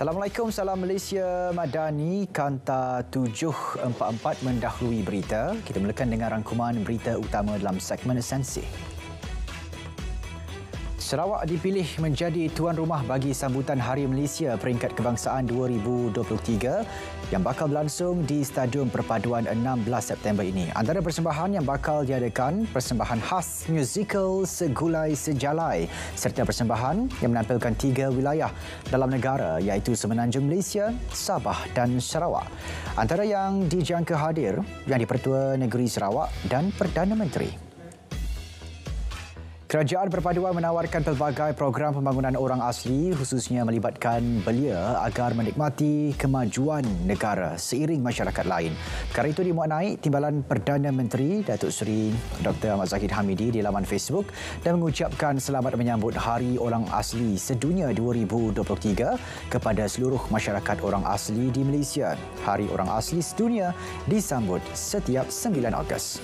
Assalamualaikum, salam Malaysia Madani, Kanta 744 mendahului berita. Kita mulakan dengan rangkuman berita utama dalam segmen esensi. Sarawak dipilih menjadi tuan rumah bagi sambutan Hari Malaysia Peringkat Kebangsaan 2023 yang bakal berlangsung di Stadium Perpaduan 16 September ini. Antara persembahan yang bakal diadakan, persembahan khas musikal Segulai Sejalai serta persembahan yang menampilkan 3 wilayah dalam negara iaitu Semenanjung Malaysia, Sabah dan Sarawak. Antara yang dijangka hadir, Yang di-Pertua Negeri Sarawak dan Perdana Menteri. Kerajaan Perpaduan menawarkan pelbagai program pembangunan orang asli khususnya melibatkan belia agar menikmati kemajuan negara seiring masyarakat lain. Perkara itu dimuat naik Timbalan Perdana Menteri Datuk Seri Dr. Ahmad Zahid Hamidi di laman Facebook dan mengucapkan selamat menyambut Hari Orang Asli Sedunia 2023 kepada seluruh masyarakat orang asli di Malaysia. Hari Orang Asli Sedunia disambut setiap 9 Ogos.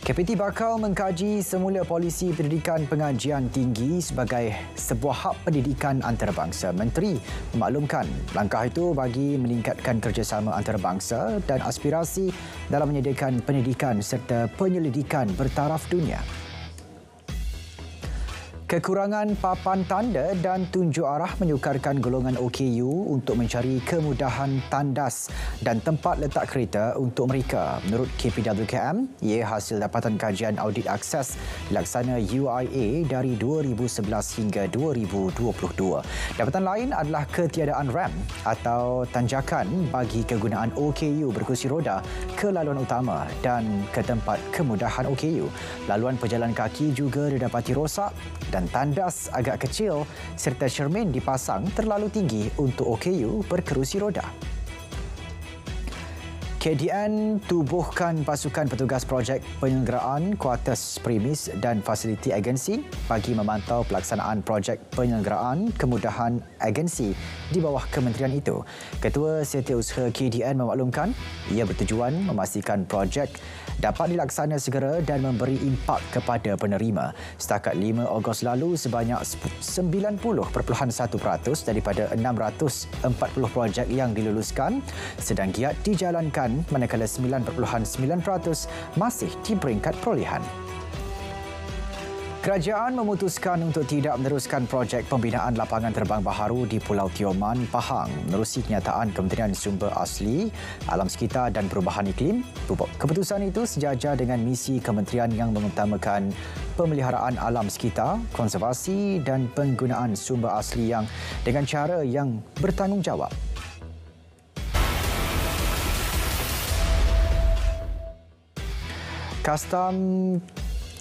KPT bakal mengkaji semula polisi pendidikan pengajian tinggi sebagai sebuah hak pendidikan antarabangsa. Menteri memaklumkan langkah itu bagi meningkatkan kerjasama antarabangsa dan aspirasi dalam menyediakan pendidikan serta penyelidikan bertaraf dunia. Kekurangan papan tanda dan tunjuk arah menyukarkan golongan OKU untuk mencari kemudahan tandas dan tempat letak kereta untuk mereka. Menurut KPWKM, ia hasil dapatan kajian audit akses dilaksana UIA dari 2011 hingga 2022. Dapatan lain adalah ketiadaan ramp atau tanjakan bagi kegunaan OKU berkursi roda ke laluan utama dan ke tempat kemudahan OKU. Laluan pejalan kaki juga didapati rosak dan tandas agak kecil serta cermin dipasang terlalu tinggi untuk OKU berkerusi roda. KDN tubuhkan pasukan petugas projek penyelenggaraan kuartus premis dan fasiliti agensi bagi memantau pelaksanaan projek penyelenggaraan kemudahan agensi di bawah kementerian itu. Ketua Setiausaha KDN memaklumkan ia bertujuan memastikan projek dapat dilaksana segera dan memberi impak kepada penerima. Setakat 5 Ogos lalu, sebanyak 90.1% daripada 640 projek yang diluluskan sedang giat dijalankan, manakala 9.9% masih di peringkat perolehan. Kerajaan memutuskan untuk tidak meneruskan projek pembinaan lapangan terbang baharu di Pulau Tioman, Pahang menerusi kenyataan Kementerian Sumber Asli, Alam Sekitar dan Perubahan Iklim. Keputusan itu sejajar dengan misi kementerian yang mengutamakan pemeliharaan alam sekitar, konservasi dan penggunaan sumber asli yang dengan cara yang bertanggungjawab.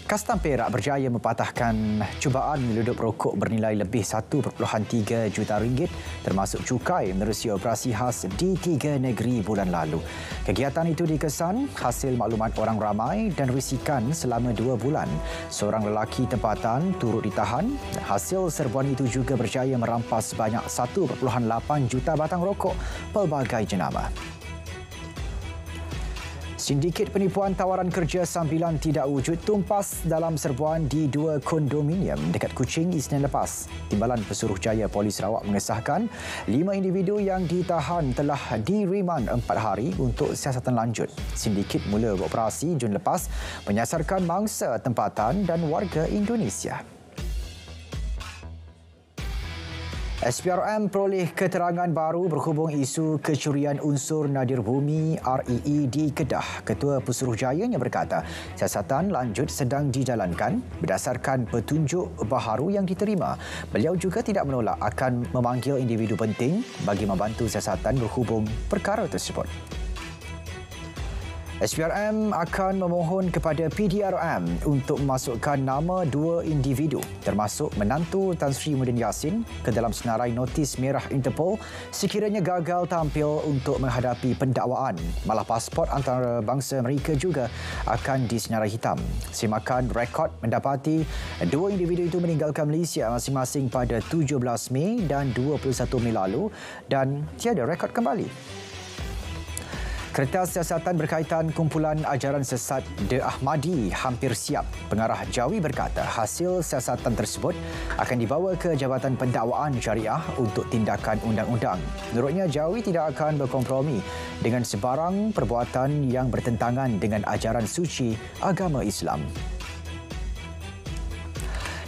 Kastam Perak berjaya mempatahkan cubaan menyelundup rokok bernilai lebih 1.3 juta ringgit termasuk cukai menerusi operasi khas di 3 negeri bulan lalu. Kegiatan itu dikesan hasil maklumat orang ramai dan risikan selama 2 bulan. Seorang lelaki tempatan turut ditahan. Hasil serbuan itu juga berjaya merampas sebanyak 1.8 juta batang rokok pelbagai jenama. Sindiket penipuan tawaran kerja sambilan tidak wujud tumpas dalam serbuan di 2 kondominium dekat Kuching Isnin lepas. Timbalan Pesuruhjaya Polis Sarawak mengesahkan 5 individu yang ditahan telah diriman 4 hari untuk siasatan lanjut. Sindiket mula beroperasi Jun lepas menyasarkan mangsa tempatan dan warga Indonesia. SPRM peroleh keterangan baru berhubung isu kecurian unsur nadir bumi REE di Kedah. Ketua Pesuruhjayanya berkata, siasatan lanjut sedang dijalankan berdasarkan petunjuk baharu yang diterima. Beliau juga tidak menolak akan memanggil individu penting bagi membantu siasatan berhubung perkara tersebut. SPRM akan memohon kepada PDRM untuk memasukkan nama 2 individu termasuk menantu Tan Sri Muhyiddin Yassin ke dalam senarai notis merah Interpol sekiranya gagal tampil untuk menghadapi pendakwaan. Malah pasport antarabangsa mereka juga akan disenarai hitam. Simakan rekod mendapati 2 individu itu meninggalkan Malaysia masing-masing pada 17 Mei dan 21 Mei lalu dan tiada rekod kembali. Kertas siasatan berkaitan kumpulan ajaran sesat The Ahmadi hampir siap. Pengarah Jawi berkata hasil siasatan tersebut akan dibawa ke Jabatan Pendakwaan Syariah untuk tindakan undang-undang. Menurutnya, Jawi tidak akan berkompromi dengan sebarang perbuatan yang bertentangan dengan ajaran suci agama Islam.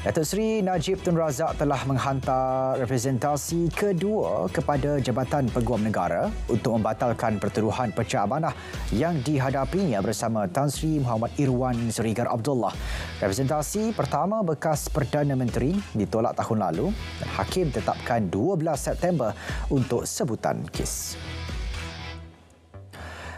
Datuk Seri Najib Tun Razak telah menghantar representasi kedua kepada Jabatan Peguam Negara untuk membatalkan pertuduhan pecah amanah yang dihadapinya bersama Tan Sri Muhammad Irwan Serigar Abdullah. Representasi pertama bekas Perdana Menteri ditolak tahun lalu dan Hakim tetapkan 12 September untuk sebutan kes.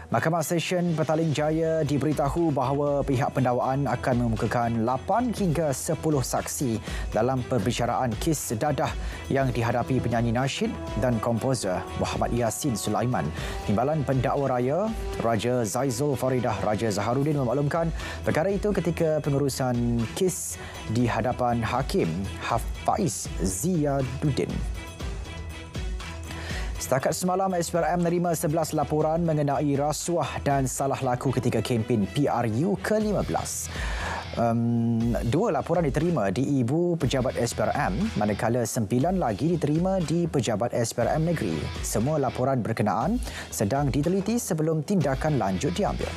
Mahkamah Session Petaling Jaya diberitahu bahawa pihak pendakwaan akan mengemukakan 8 hingga 10 saksi dalam perbicaraan kes dadah yang dihadapi penyanyi nasyid dan komposer Muhammad Yassin Sulaiman. Timbalan Pendakwa Raya Raja Zaizul Faridah Raja Zaharuddin memaklumkan perkara itu ketika pengurusan kes di hadapan Hakim Faiz Ziaduddin. Setakat semalam, SPRM menerima 11 laporan mengenai rasuah dan salah laku ketika kempen PRU ke-15. Dua laporan diterima di Ibu Pejabat SPRM, manakala 9 lagi diterima di Pejabat SPRM Negeri. Semua laporan berkenaan sedang diteliti sebelum tindakan lanjut diambil.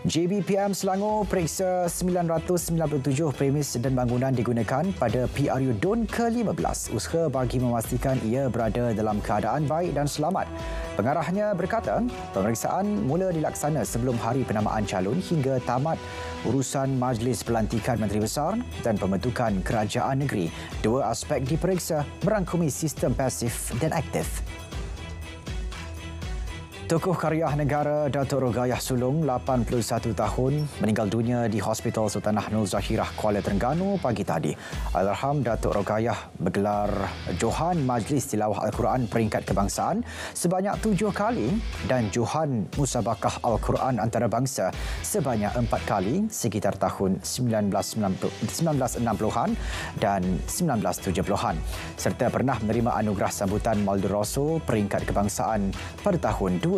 JBPM Selangor periksa 997 premis dan bangunan digunakan pada PRU DUN ke-15. Usaha bagi memastikan ia berada dalam keadaan baik dan selamat. Pengarahnya berkata, pemeriksaan mula dilaksana sebelum hari penamaan calon hingga tamat urusan Majlis Pelantikan Menteri Besar dan pembentukan kerajaan negeri. Dua aspek diperiksa merangkumi sistem pasif dan aktif. Tokoh Karya Negara Datuk Rogayah Sulong, 81 tahun, meninggal dunia di Hospital Sultanah Nur Zahirah, Kuala Terengganu pagi tadi. Allahyarham Datuk Rogayah bergelar Johan Majlis Tilawah Al-Quran Peringkat Kebangsaan sebanyak 7 kali dan Johan Musabakah Al-Quran Antarabangsa sebanyak 4 kali sekitar tahun 1960-an dan 1970-an, serta pernah menerima anugerah sambutan Maulid Rasul Peringkat Kebangsaan pada tahun 2012.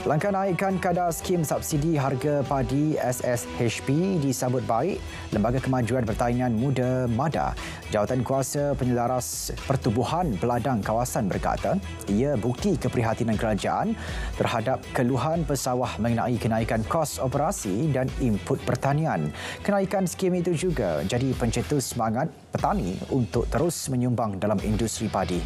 Langkah naikkan kadar skim subsidi harga padi SSHP disambut baik Lembaga Kemajuan Pertanian Muda MADA. Jawatan Kuasa Penyelaras Pertubuhan Beladang Kawasan berkata, ia bukti keprihatinan kerajaan terhadap keluhan pesawah mengenai kenaikan kos operasi dan input pertanian. Kenaikan skim itu juga jadi pencetus semangat petani untuk terus menyumbang dalam industri padi.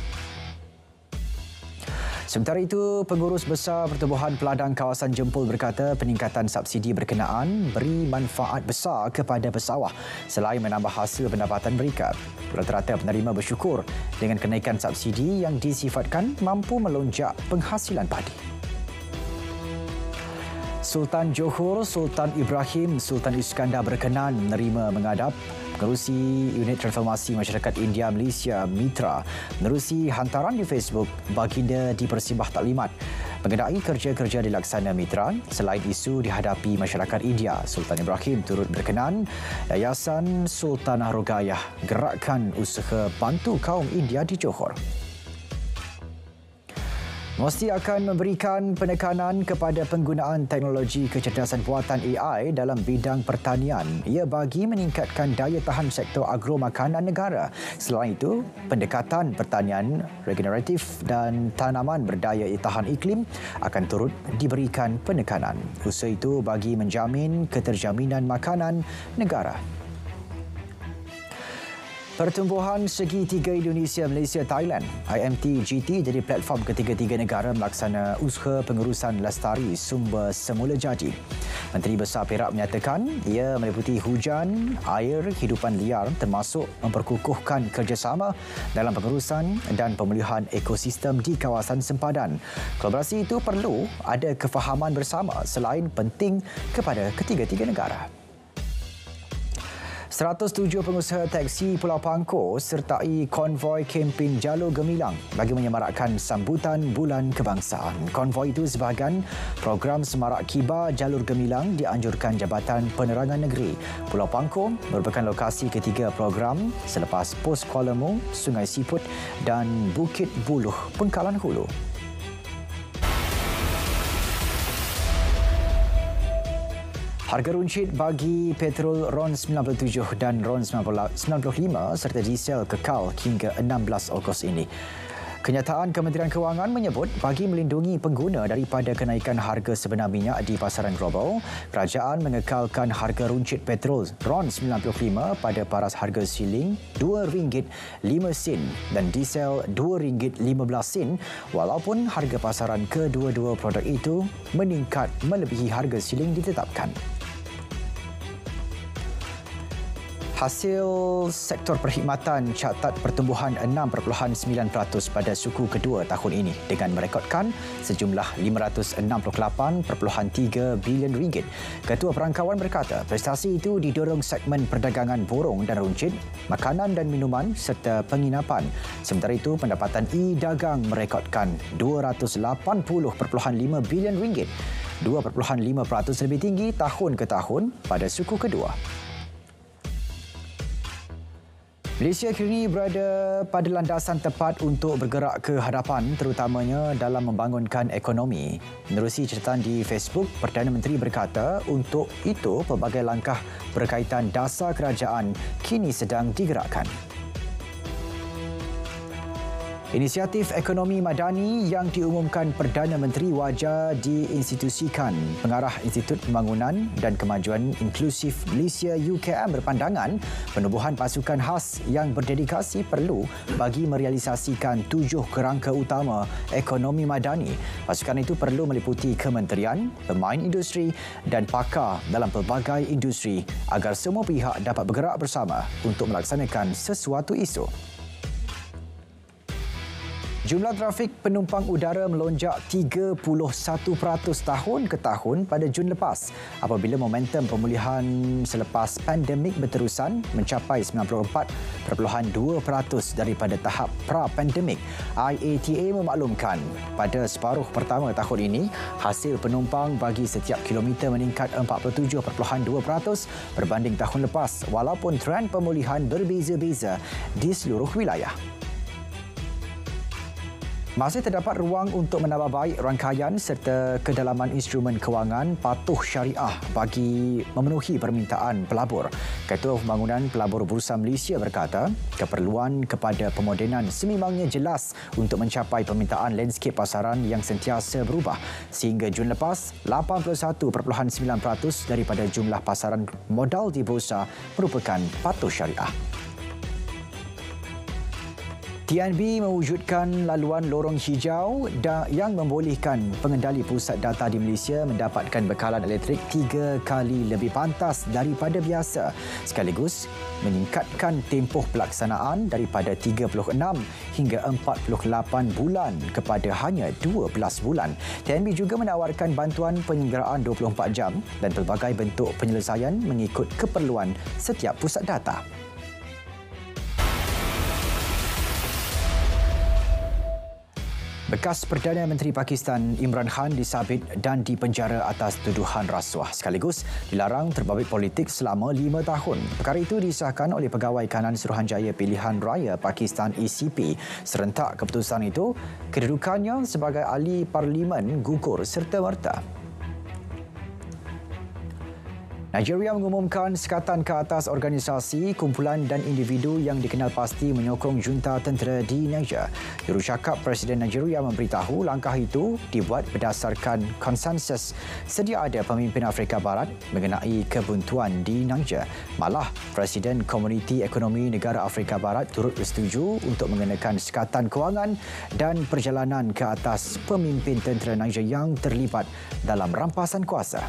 Sementara itu, Pengurus Besar Pertubuhan Peladang Kawasan Jempol berkata peningkatan subsidi berkenaan beri manfaat besar kepada pesawah selain menambah hasil pendapatan mereka. Rata-rata penerima bersyukur dengan kenaikan subsidi yang disifatkan mampu melonjak penghasilan padi. Sultan Johor Sultan Ibrahim Sultan Iskandar berkenan menerima menghadap Pengerusi Unit Transformasi Masyarakat India Malaysia Mitra menerusi hantaran di Facebook baginda dipersembah taklimat mengenai kerja-kerja dilaksana Mitra. Selain isu dihadapi masyarakat India, Sultan Ibrahim turut berkenan Yayasan Sultanah Rogayah gerakkan usaha bantu kaum India di Johor. Mesti akan memberikan penekanan kepada penggunaan teknologi kecerdasan buatan AI dalam bidang pertanian. Ia bagi meningkatkan daya tahan sektor agro makanan negara. Selain itu, pendekatan pertanian regeneratif dan tanaman berdaya tahan iklim akan turut diberikan penekanan. Usaha itu bagi menjamin keterjaminan makanan negara. Pertumbuhan segitiga Indonesia, Malaysia, Thailand IMT-GT jadi platform ketiga-tiga negara melaksana usaha pengurusan lestari sumber semula jadi. Menteri Besar Perak menyatakan ia meliputi hujan, air, hidupan liar termasuk memperkukuhkan kerjasama dalam pengurusan dan pemulihan ekosistem di kawasan sempadan. Kolaborasi itu perlu ada kefahaman bersama selain penting kepada ketiga-tiga negara. 107 pengusaha teksi Pulau Pangkor sertai konvoi kempen Jalur Gemilang bagi menyemarakkan sambutan Bulan Kebangsaan. Konvoi itu sebahagian program semarak kibar Jalur Gemilang dianjurkan Jabatan Penerangan Negeri. Pulau Pangkor merupakan lokasi ketiga program selepas Pos Kuala Mu, Sungai Siput dan Bukit Buluh, Pengkalan Hulu. Harga runcit bagi petrol RON 97 dan RON 95 serta diesel kekal hingga 16 Ogos ini. Kenyataan Kementerian Kewangan menyebut bagi melindungi pengguna daripada kenaikan harga sebenar minyak di pasaran global, kerajaan mengekalkan harga runcit petrol RON 95 pada paras harga siling RM2.05 dan diesel RM2.15 walaupun harga pasaran kedua-dua produk itu meningkat melebihi harga siling ditetapkan. Hasil sektor perkhidmatan catat pertumbuhan 6.9% pada suku kedua tahun ini dengan merekodkan sejumlah RM568.3 bilion. Ketua Perangkawan berkata prestasi itu didorong segmen perdagangan borong dan runcit, makanan dan minuman serta penginapan. Sementara itu, pendapatan e-dagang merekodkan RM280.5 bilion, 2.5% lebih tinggi tahun ke tahun pada suku kedua. Malaysia kini berada pada landasan tepat untuk bergerak ke hadapan terutamanya dalam membangunkan ekonomi. Menerusi catatan di Facebook, Perdana Menteri berkata untuk itu pelbagai langkah berkaitan dasar kerajaan kini sedang digerakkan. Inisiatif ekonomi madani yang diumumkan Perdana Menteri wajar diinstitusikan. Pengarah Institut Pembangunan dan Kemajuan Inklusif Malaysia UKM berpandangan penubuhan pasukan khas yang berdedikasi perlu bagi merealisasikan 7 kerangka utama ekonomi madani. Pasukan itu perlu meliputi kementerian, pemain industri dan pakar dalam pelbagai industri agar semua pihak dapat bergerak bersama untuk melaksanakan sesuatu isu. Jumlah trafik penumpang udara melonjak 31% tahun ke tahun pada Jun lepas apabila momentum pemulihan selepas pandemik berterusan mencapai 94.2% daripada tahap pra-pandemik. IATA memaklumkan pada separuh pertama tahun ini, hasil penumpang bagi setiap kilometer meningkat 47.2% berbanding tahun lepas walaupun trend pemulihan berbeza-beza di seluruh wilayah. Masih terdapat ruang untuk menambah baik rangkaian serta kedalaman instrumen kewangan patuh syariah bagi memenuhi permintaan pelabur. Ketua Pembangunan Pelabur Bursa Malaysia berkata, keperluan kepada pemodenan sememangnya jelas untuk mencapai permintaan landscape pasaran yang sentiasa berubah. Sehingga Jun lepas, 81.9% daripada jumlah pasaran modal di bursa merupakan patuh syariah. TNB mewujudkan laluan lorong hijau yang membolehkan pengendali pusat data di Malaysia mendapatkan bekalan elektrik 3 kali lebih pantas daripada biasa, sekaligus meningkatkan tempoh pelaksanaan daripada 36 hingga 48 bulan kepada hanya 12 bulan. TNB juga menawarkan bantuan penyelenggaraan 24 jam dan pelbagai bentuk penyelesaian mengikut keperluan setiap pusat data. Bekas Perdana Menteri Pakistan Imran Khan disabit dan dipenjara atas tuduhan rasuah sekaligus dilarang terbabit politik selama 5 tahun. Perkara itu disahkan oleh Pegawai Kanan Suruhanjaya Pilihan Raya Pakistan ECP. Serentak keputusan itu, kedudukannya sebagai ahli parlimen gugur serta-merta. Nigeria mengumumkan sekatan ke atas organisasi, kumpulan dan individu yang dikenal pasti menyokong junta tentera di Niger. Jurucakap Presiden Nigeria memberitahu langkah itu dibuat berdasarkan konsensus sedia ada pemimpin Afrika Barat mengenai kebuntuan di Niger. Malah, Presiden Komuniti Ekonomi Negara Afrika Barat turut bersetuju untuk mengenakan sekatan kewangan dan perjalanan ke atas pemimpin tentera Niger yang terlibat dalam rampasan kuasa.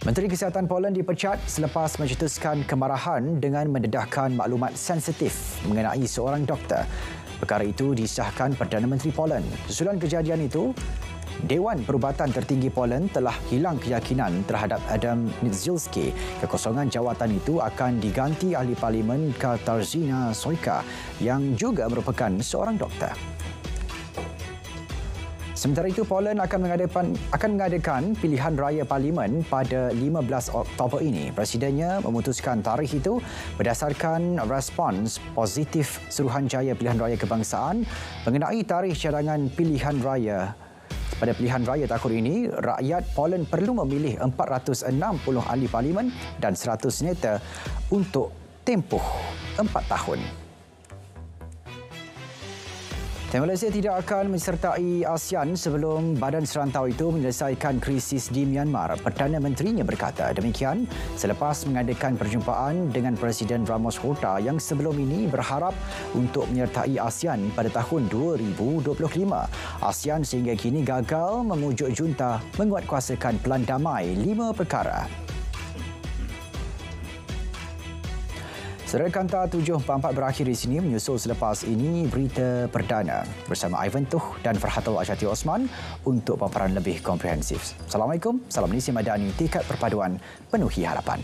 Menteri Kesihatan Poland dipecat selepas mencetuskan kemarahan dengan mendedahkan maklumat sensitif mengenai seorang doktor. Perkara itu disahkan Perdana Menteri Poland. Susulan kejadian itu, Dewan Perubatan Tertinggi Poland telah hilang keyakinan terhadap Adam Niedzielski. Kekosongan jawatan itu akan diganti ahli parlimen Katarzyna Sojka yang juga merupakan seorang doktor. Sementara itu, Poland akan mengadakan pilihan raya parlimen pada 15 Oktober ini. Presidennya memutuskan tarikh itu berdasarkan respons positif Suruhanjaya Pilihan Raya Kebangsaan mengenai tarikh cadangan pilihan raya. Pada pilihan raya tahun ini, rakyat Poland perlu memilih 460 ahli parlimen dan 100 senator untuk tempoh 4 tahun. Malaysia tidak akan mensertai ASEAN sebelum badan serantau itu menyelesaikan krisis di Myanmar. Perdana Menterinya berkata demikian selepas mengadakan perjumpaan dengan Presiden Ramos Horta yang sebelum ini berharap untuk menyertai ASEAN pada tahun 2025. ASEAN sehingga kini gagal memujuk junta menguatkuasakan pelan damai 5 perkara. Saudara, Kanta 744 berakhir di sini, menyusul selepas ini berita perdana bersama Ivan Tuh dan Farhatul Ashati Osman untuk paparan lebih komprehensif. Assalamualaikum, salam Malaysia Madani, Tikad Perpaduan Penuhi Harapan.